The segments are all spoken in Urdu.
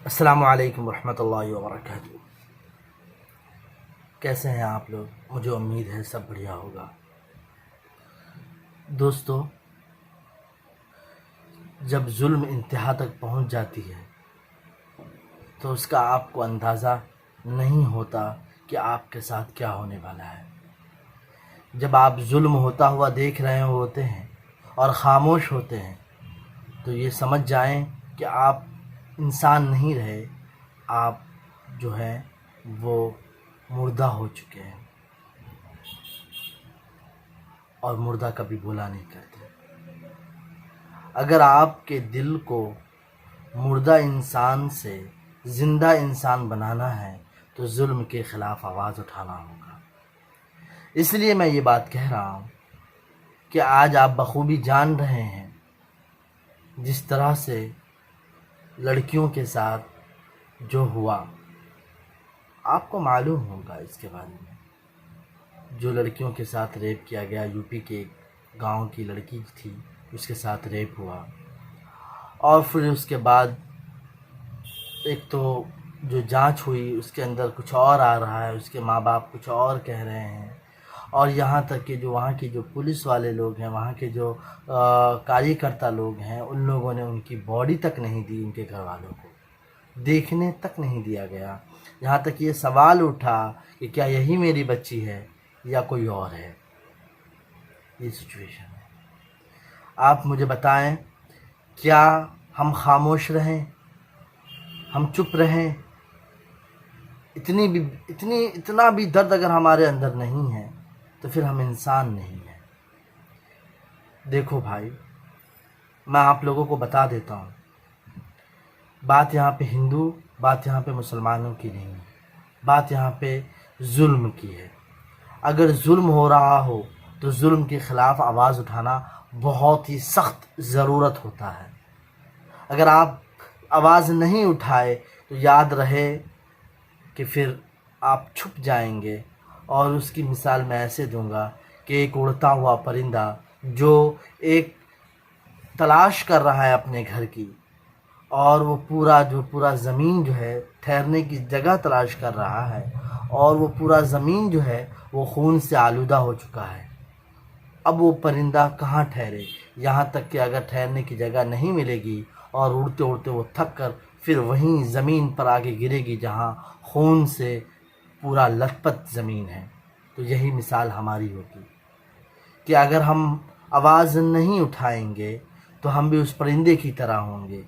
السلام علیکم ورحمۃ اللہ وبرکاتہ۔ کیسے ہیں آپ لوگ؟ مجھے امید ہے سب بڑھیا ہوگا۔ دوستو، جب ظلم انتہا تک پہنچ جاتی ہے تو اس کا آپ کو اندازہ نہیں ہوتا کہ آپ کے ساتھ کیا ہونے والا ہے۔ جب آپ ظلم ہوتا ہوا دیکھ رہے ہوتے ہیں اور خاموش ہوتے ہیں تو یہ سمجھ جائیں کہ آپ انسان نہیں رہے، آپ جو ہے وہ مردہ ہو چکے ہیں، اور مردہ کبھی بولا نہیں کرتے۔ اگر آپ کے دل کو مردہ انسان سے زندہ انسان بنانا ہے تو ظلم کے خلاف آواز اٹھانا ہوگا۔ اس لیے میں یہ بات کہہ رہا ہوں کہ آج آپ بخوبی جان رہے ہیں جس طرح سے لڑکیوں کے ساتھ جو ہوا، آپ کو معلوم ہوگا اس کے بارے میں۔ جو لڑکیوں کے ساتھ ریپ کیا گیا، یو پی کے ایک گاؤں کی لڑکی تھی، اس کے ساتھ ریپ ہوا، اور پھر اس کے بعد ایک تو جو جانچ ہوئی اس کے اندر کچھ اور آ رہا ہے، اس کے ماں باپ کچھ اور کہہ رہے ہیں، اور یہاں تک کہ جو وہاں کی جو پولیس والے لوگ ہیں، وہاں کے جو کاریہ کرتا لوگ ہیں، ان لوگوں نے ان کی باڈی تک نہیں دی، ان کے گھر والوں کو دیکھنے تک نہیں دیا گیا۔ یہاں تک یہ سوال اٹھا کہ کیا یہی میری بچی ہے یا کوئی اور ہے۔ یہ سچویشن ہے۔ آپ مجھے بتائیں، کیا ہم خاموش رہیں؟ ہم چپ رہیں؟ اتنا بھی درد اگر ہمارے اندر نہیں ہے تو پھر ہم انسان نہیں ہیں۔ دیکھو بھائی، میں آپ لوگوں کو بتا دیتا ہوں، بات یہاں پہ ہندو، بات یہاں پہ مسلمانوں کی نہیں ہے، بات یہاں پہ ظلم کی ہے۔ اگر ظلم ہو رہا ہو تو ظلم کے خلاف آواز اٹھانا بہت ہی سخت ضرورت ہوتا ہے۔ اگر آپ آواز نہیں اٹھائے تو یاد رہے کہ پھر آپ چھپ جائیں گے، اور اس کی مثال میں ایسے دوں گا کہ ایک اڑتا ہوا پرندہ جو ایک تلاش کر رہا ہے اپنے گھر کی، اور وہ پورا زمین جو ہے ٹھہرنے کی جگہ تلاش کر رہا ہے، اور وہ پورا زمین جو ہے وہ خون سے آلودہ ہو چکا ہے۔ اب وہ پرندہ کہاں ٹھہرے؟ یہاں تک کہ اگر ٹھہرنے کی جگہ نہیں ملے گی اور اڑتے اڑتے وہ تھک کر پھر وہیں زمین پر آگے گرے گی جہاں خون سے پورا لت پت زمین ہے۔ تو یہی مثال ہماری ہوگی کہ اگر ہم آواز نہیں اٹھائیں گے تو ہم بھی اس پرندے کی طرح ہوں گے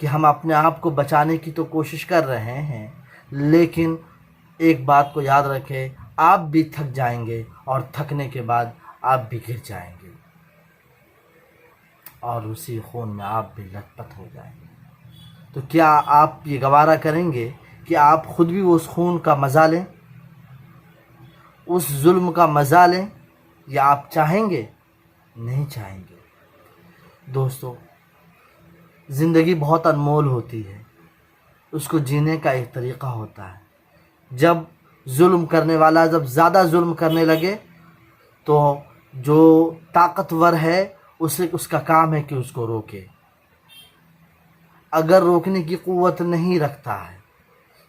کہ ہم اپنے آپ کو بچانے کی تو کوشش کر رہے ہیں، لیکن ایک بات کو یاد رکھیں، آپ بھی تھک جائیں گے، اور تھکنے کے بعد آپ بھی گر جائیں گے، اور اسی خون میں آپ بھی لت پت ہو جائیں گے۔ تو کیا آپ یہ گوارا کریں گے کہ آپ خود بھی اس خون کا مزہ لیں، اس ظلم کا مزہ لیں، یا آپ چاہیں گے؟ نہیں چاہیں گے۔ دوستو، زندگی بہت انمول ہوتی ہے، اس کو جینے کا ایک طریقہ ہوتا ہے۔ جب ظلم کرنے والا جب زیادہ ظلم کرنے لگے تو جو طاقتور ہے اس کا کام ہے کہ اس کو روکے۔ اگر روکنے کی قوت نہیں رکھتا ہے،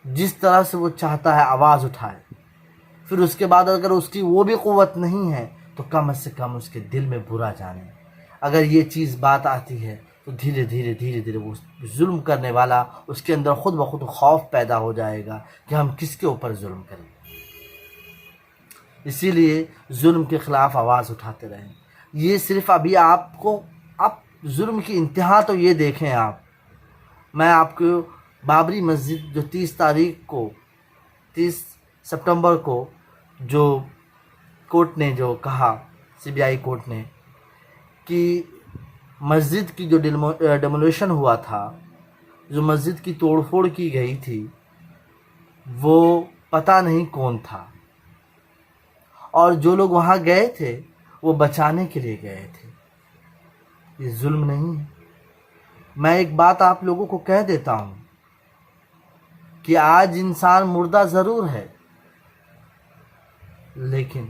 جس طرح سے وہ چاہتا ہے آواز اٹھائے، پھر اس کے بعد اگر اس کی وہ بھی قوت نہیں ہے تو کم سے کم اس کے دل میں برا جانے۔ اگر یہ چیز بات آتی ہے تو دھیرے دھیرے وہ ظلم کرنے والا، اس کے اندر خود بخود خوف پیدا ہو جائے گا کہ ہم کس کے اوپر ظلم کریں۔ اسی لیے ظلم کے خلاف آواز اٹھاتے رہیں۔ یہ صرف ابھی آپ ظلم کی انتہا تو یہ دیکھیں۔ میں آپ کو بابری مسجد جو 30 سپٹمبر کو جو کورٹ نے جو کہا، CBI کورٹ نے، کہ مسجد کی جو ڈیمولیشن ہوا تھا، جو مسجد کی توڑ پھوڑ کی گئی تھی، وہ پتہ نہیں کون تھا، اور جو لوگ وہاں گئے تھے وہ بچانے کے لیے گئے تھے۔ یہ ظلم نہیں ہے؟ میں ایک بات آپ لوگوں کو کہہ دیتا ہوں کہ آج انسان مردہ ضرور ہے، لیکن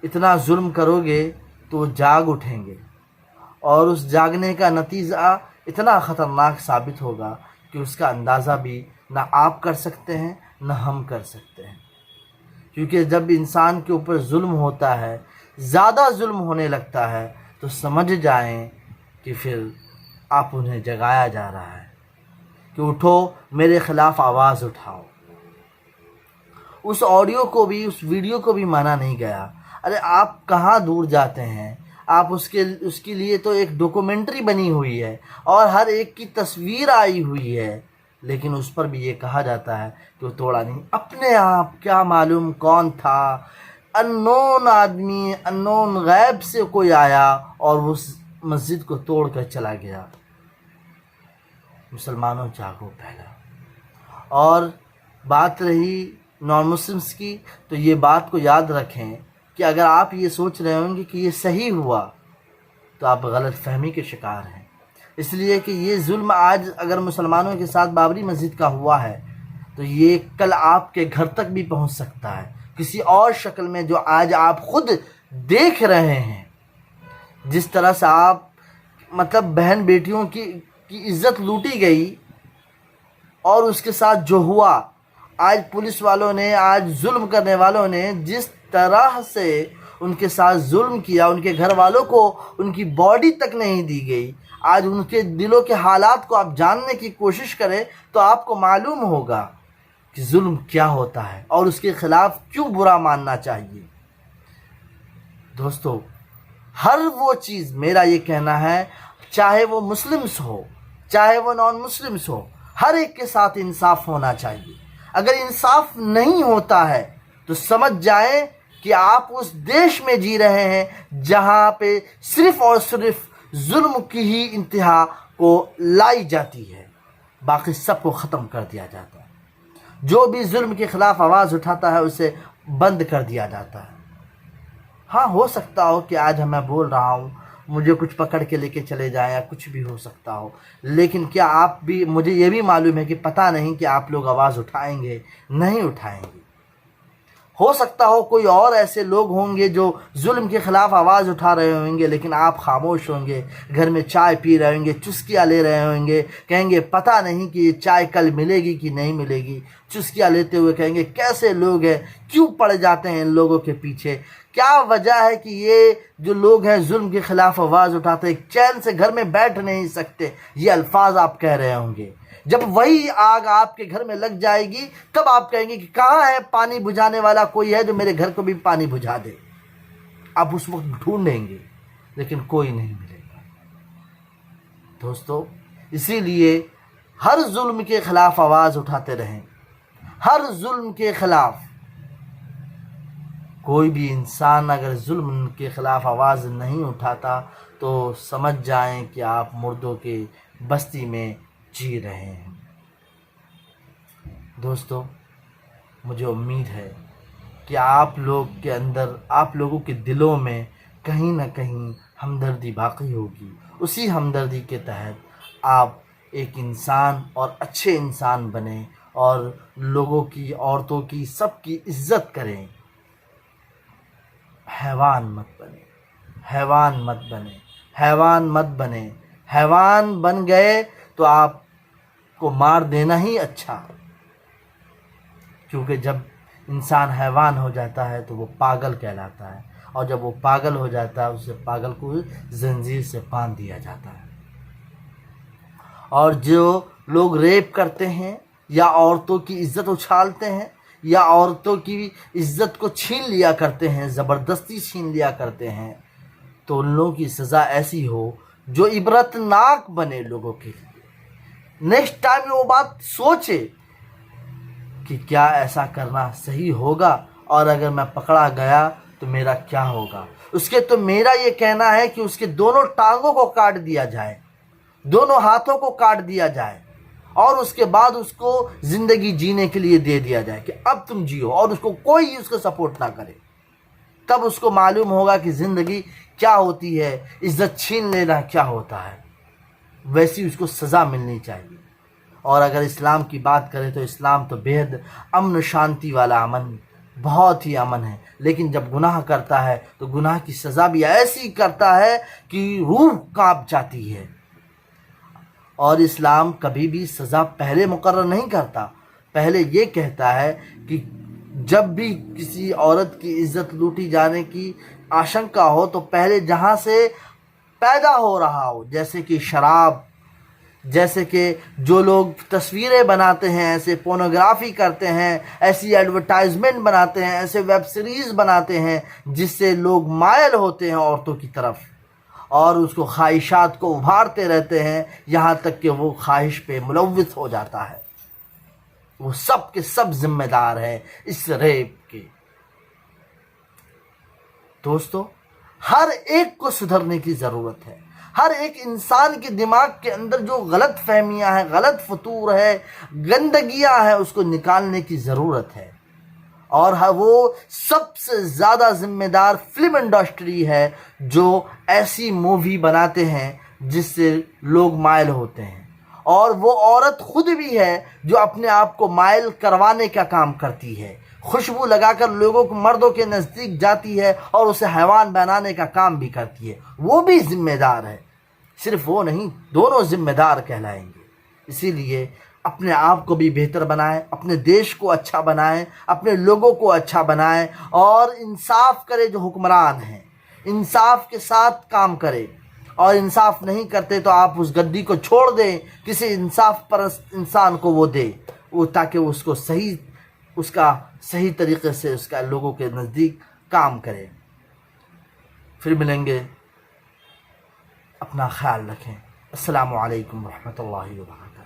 اتنا ظلم کرو گے تو وہ جاگ اٹھیں گے، اور اس جاگنے کا نتیجہ اتنا خطرناک ثابت ہوگا کہ کہ اس کا اندازہ بھی نہ آپ کر سکتے ہیں نہ ہم کر سکتے ہیں، کیونکہ جب انسان کے اوپر ظلم ہوتا ہے، زیادہ ظلم ہونے لگتا ہے، تو سمجھ جائیں کہ پھر آپ انہیں جگایا جا رہا ہے کہ اٹھو میرے خلاف آواز اٹھاؤ۔ اس آڈیو کو بھی، اس ویڈیو کو بھی مانا نہیں گیا۔ ارے آپ کہاں دور جاتے ہیں؟ آپ اس کے لیے تو ایک ڈاکومنٹری بنی ہوئی ہے اور ہر ایک کی تصویر آئی ہوئی ہے، لیکن اس پر بھی یہ کہا جاتا ہے کہ وہ توڑا نہیں۔ اپنے آپ کیا معلوم کون تھا، اننون آدمی، اننون غیب سے کوئی آیا اور اس مسجد کو توڑ کر چلا گیا۔ مسلمانوں جاگو پہلا۔ اور بات رہی نان مسلمس کی، تو یہ بات کو یاد رکھیں کہ اگر آپ یہ سوچ رہے ہوں گے کہ یہ صحیح ہوا تو آپ غلط فہمی کے شکار ہیں، اس لیے کہ یہ ظلم آج اگر مسلمانوں کے ساتھ بابری مسجد کا ہوا ہے تو یہ کل آپ کے گھر تک بھی پہنچ سکتا ہے، کسی اور شکل میں جو آج آپ خود دیکھ رہے ہیں۔ جس طرح سے آپ مطلب بہن بیٹیوں کی عزت لوٹی گئی، اور اس کے ساتھ جو ہوا، آج پولیس والوں نے، آج ظلم کرنے والوں نے جس طرح سے ان کے ساتھ ظلم کیا، ان کے گھر والوں کو ان کی باڈی تک نہیں دی گئی، آج ان کے دلوں کے حالات کو آپ جاننے کی کوشش کریں تو آپ کو معلوم ہوگا کہ ظلم کیا ہوتا ہے اور اس کے خلاف کیوں برا ماننا چاہیے۔ دوستو، ہر وہ چیز، میرا یہ کہنا ہے، چاہے وہ مسلمس ہو چاہے وہ نان مسلمس ہو، ہر ایک کے ساتھ انصاف ہونا چاہیے۔ اگر انصاف نہیں ہوتا ہے تو سمجھ جائیں کہ آپ اس دیش میں جی رہے ہیں جہاں پہ صرف اور صرف ظلم کی ہی انتہا کو لائی جاتی ہے، باقی سب کو ختم کر دیا جاتا ہے۔ جو بھی ظلم کے خلاف آواز اٹھاتا ہے اسے بند کر دیا جاتا ہے۔ ہاں، ہو سکتا ہو کہ آج میں بول رہا ہوں، مجھے کچھ پکڑ کے لے کے چلے جائیں یا کچھ بھی ہو سکتا ہو، لیکن کیا آپ بھی، مجھے یہ بھی معلوم ہے کہ پتہ نہیں کہ آپ لوگ آواز اٹھائیں گے نہیں اٹھائیں گے۔ ہو سکتا ہو کوئی اور ایسے لوگ ہوں گے جو ظلم کے خلاف آواز اٹھا رہے ہوں گے، لیکن آپ خاموش ہوں گے، گھر میں چائے پی رہے ہوں گے، چسکیاں لے رہے ہوں گے، کہیں گے پتہ نہیں کہ یہ چائے کل ملے گی کہ نہیں ملے گی، چسکیاں لیتے ہوئے کہیں گے کیسے لوگ ہیں، کیوں پڑ جاتے ہیں ان لوگوں کے پیچھے، کیا وجہ ہے کہ یہ جو لوگ ہیں ظلم کے خلاف آواز اٹھاتے ہیں، چین سے گھر میں بیٹھ نہیں سکتے، یہ الفاظ آپ کہہ رہے ہوں گے۔ جب وہی آگ آپ کے گھر میں لگ جائے گی تب آپ کہیں گے کہ کہاں ہے پانی بجھانے والا، کوئی ہے جو میرے گھر کو بھی پانی بجھا دے۔ آپ اس وقت ڈھونڈیں گے لیکن کوئی نہیں ملے گا۔ دوستو، اسی لیے ہر ظلم کے خلاف آواز اٹھاتے رہیں، ہر ظلم کے خلاف۔ کوئی بھی انسان اگر ظلم کے خلاف آواز نہیں اٹھاتا تو سمجھ جائیں کہ آپ مردوں کے بستی میں جی رہے ہیں۔ دوستو، مجھے امید ہے کہ آپ لوگ کے اندر، آپ لوگوں کے دلوں میں کہیں نہ کہیں ہمدردی باقی ہوگی۔ اسی ہمدردی کے تحت آپ ایک انسان اور اچھے انسان بنیں اور لوگوں کی، عورتوں کی، سب کی عزت کریں۔ حیوان مت بنے، حیوان مت بنے، حیوان مت بنے۔ حیوان بن گئے تو آپ کو مار دینا ہی اچھا، کیونکہ جب انسان حیوان ہو جاتا ہے تو وہ پاگل کہلاتا ہے، اور جب وہ پاگل ہو جاتا ہے اسے پاگل کو زنجیر سے باندھ دیا جاتا ہے۔ اور جو لوگ ریپ کرتے ہیں یا عورتوں کی عزت اچھالتے ہیں یا عورتوں کی عزت کو چھین لیا کرتے ہیں، زبردستی چھین لیا کرتے ہیں، تو ان لوگوں کی سزا ایسی ہو جو عبرت ناک بنے لوگوں کے لیے۔ نیکسٹ ٹائم وہ بات سوچے کہ کیا ایسا کرنا صحیح ہوگا، اور اگر میں پکڑا گیا تو میرا کیا ہوگا۔ اس کے تو میرا یہ کہنا ہے کہ اس کے دونوں ٹانگوں کو کاٹ دیا جائے، دونوں ہاتھوں کو کاٹ دیا جائے، اور اس کے بعد اس کو زندگی جینے کے لیے دے دیا جائے کہ اب تم جیو، اور اس کو کوئی اس کو سپورٹ نہ کرے۔ تب اس کو معلوم ہوگا کہ زندگی کیا ہوتی ہے، عزت چھین لینا کیا ہوتا ہے۔ ویسی اس کو سزا ملنی چاہیے۔ اور اگر اسلام کی بات کریں تو اسلام تو بےحد امن شانتی والا امن، بہت ہی امن ہے، لیکن جب گناہ کرتا ہے تو گناہ کی سزا بھی ایسی کرتا ہے کہ روح کانپ جاتی ہے۔ اور اسلام کبھی بھی سزا پہلے مقرر نہیں کرتا، پہلے یہ کہتا ہے کہ جب بھی کسی عورت کی عزت لوٹی جانے کی آشنکا ہو تو پہلے جہاں سے پیدا ہو رہا ہو، جیسے کہ شراب، جیسے کہ جو لوگ تصویریں بناتے ہیں، ایسے پورنوگرافی کرتے ہیں، ایسی ایڈورٹائزمنٹ بناتے ہیں، ایسے ویب سیریز بناتے ہیں جس سے لوگ مائل ہوتے ہیں عورتوں کی طرف اور اس کو خواہشات کو ابھارتے رہتے ہیں یہاں تک کہ وہ خواہش پہ ملوث ہو جاتا ہے، وہ سب کے سب ذمہ دار ہیں اس ریپ کے۔ دوستو، ہر ایک کو سدھرنے کی ضرورت ہے، ہر ایک انسان کے دماغ کے اندر جو غلط فہمیاں ہیں، غلط فطور ہے، گندگیاں ہیں، اس کو نکالنے کی ضرورت ہے۔ اور وہ سب سے زیادہ ذمہ دار فلم انڈسٹری ہے جو ایسی مووی بناتے ہیں جس سے لوگ مائل ہوتے ہیں، اور وہ عورت خود بھی ہے جو اپنے آپ کو مائل کروانے کا کام کرتی ہے، خوشبو لگا کر لوگوں کو مردوں کے نزدیک جاتی ہے اور اسے حیوان بنانے کا کام بھی کرتی ہے، وہ بھی ذمہ دار ہے، صرف وہ نہیں، دونوں ذمہ دار کہلائیں گے۔ اسی لیے اپنے آپ کو بھی بہتر بنائیں، اپنے دیش کو اچھا بنائیں، اپنے لوگوں کو اچھا بنائیں، اور انصاف کرے جو حکمران ہیں، انصاف کے ساتھ کام کرے، اور انصاف نہیں کرتے تو آپ اس گدی کو چھوڑ دیں، کسی انصاف پرست انسان کو وہ دے، وہ تاکہ اس کو اس کا صحیح طریقے سے اس کا لوگوں کے نزدیک کام کرے۔ پھر ملیں گے، اپنا خیال رکھیں۔ السلام علیکم ورحمۃ اللہ وبرکاتہ۔